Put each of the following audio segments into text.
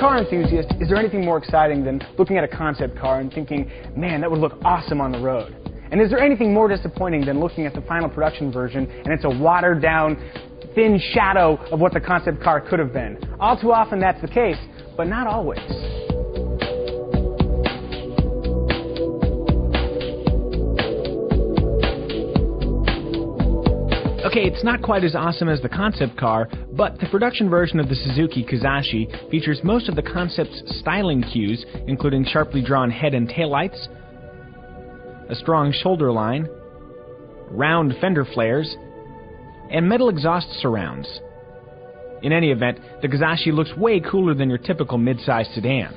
car enthusiast, is there anything more exciting than looking at a concept car and thinking, man, that would look awesome on the road? And is there anything more disappointing than looking at the final production version and it's a watered-down, thin shadow of what the concept car could have been? All too often that's the case, but not always. Okay, it's not quite as awesome as the concept car, but the production version of the Suzuki Kizashi features most of the concept's styling cues, including sharply drawn head and tail lights, a strong shoulder line, round fender flares, and metal exhaust surrounds. In any event, the Kizashi looks way cooler than your typical mid-size sedan.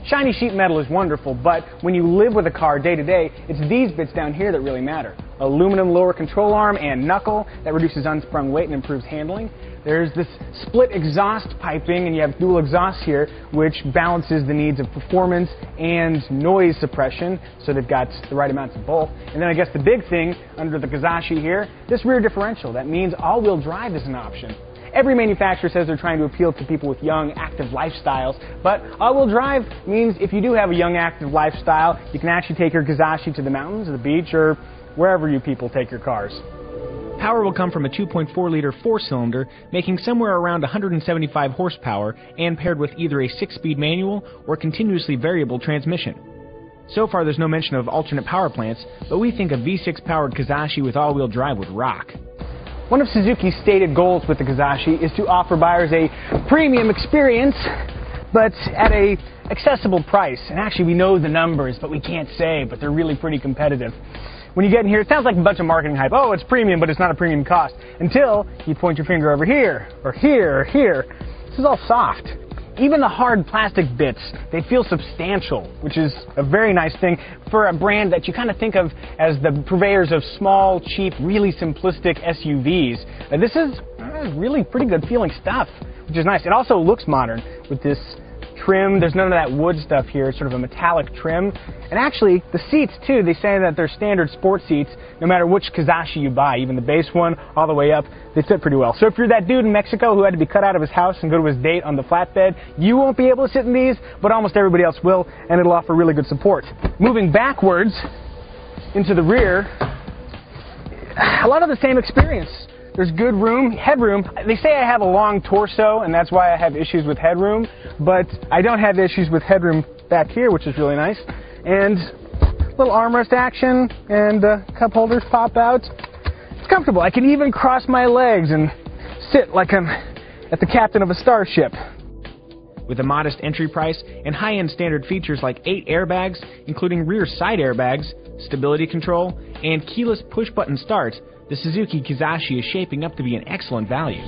Shiny sheet metal is wonderful, but when you live with a car day to day, it's these bits down here that really matter. Aluminum lower control arm and knuckle that reduces unsprung weight and improves handling. There's this split exhaust piping, and you have dual exhausts here, which balances the needs of performance and noise suppression, so they've got the right amounts of both. And then I guess the big thing under the Kizashi here, this rear differential. That means all-wheel drive is an option. Every manufacturer says they're trying to appeal to people with young, active lifestyles, but all-wheel drive means if you do have a young, active lifestyle, you can actually take your Kizashi to the mountains, or the beach, or wherever you people take your cars. Power will come from a 2.4-liter four-cylinder, making somewhere around 175 horsepower, and paired with either a 6-speed manual or continuously variable transmission. So far, there's no mention of alternate power plants, but we think a V6-powered Kizashi with all-wheel drive would rock. One of Suzuki's stated goals with the Kizashi is to offer buyers a premium experience, but at a accessible price. And actually, we know the numbers, but we can't say, but they're really pretty competitive. When you get in here, it sounds like a bunch of marketing hype. Oh, it's premium, but it's not a premium cost. Until you point your finger over here, or here, or here. This is all soft. Even the hard plastic bits, they feel substantial, which is a very nice thing for a brand that you kind of think of as the purveyors of small, cheap, really simplistic SUVs. This is really pretty good feeling stuff, which is nice. It also looks modern with this trim. There's none of that wood stuff here. It's sort of a metallic trim. And actually, the seats, too, they say that they're standard sport seats, no matter which Kizashi you buy, even the base one all the way up, they fit pretty well. So if you're that dude in Mexico who had to be cut out of his house and go to his date on the flatbed, you won't be able to sit in these, but almost everybody else will, and it'll offer really good support. Moving backwards into the rear, a lot of the same experience. There's good room, headroom. They say I have a long torso, and that's why I have issues with headroom, but I don't have issues with headroom back here, which is really nice. And little armrest action, and cup holders pop out. It's comfortable. I can even cross my legs and sit like I'm at the captain of a starship. With a modest entry price and high-end standard features like 8 airbags, including rear side airbags, stability control, and keyless push-button start, the Suzuki Kizashi is shaping up to be an excellent value.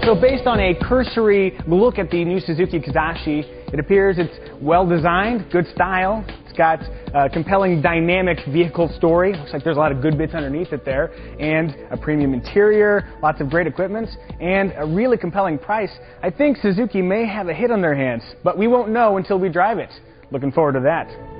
So based on a cursory look at the new Suzuki Kizashi, it appears it's well-designed, good style. It's got a compelling dynamic vehicle story. Looks like there's a lot of good bits underneath it there. And a premium interior, lots of great equipment, and a really compelling price. I think Suzuki may have a hit on their hands, but we won't know until we drive it. Looking forward to that.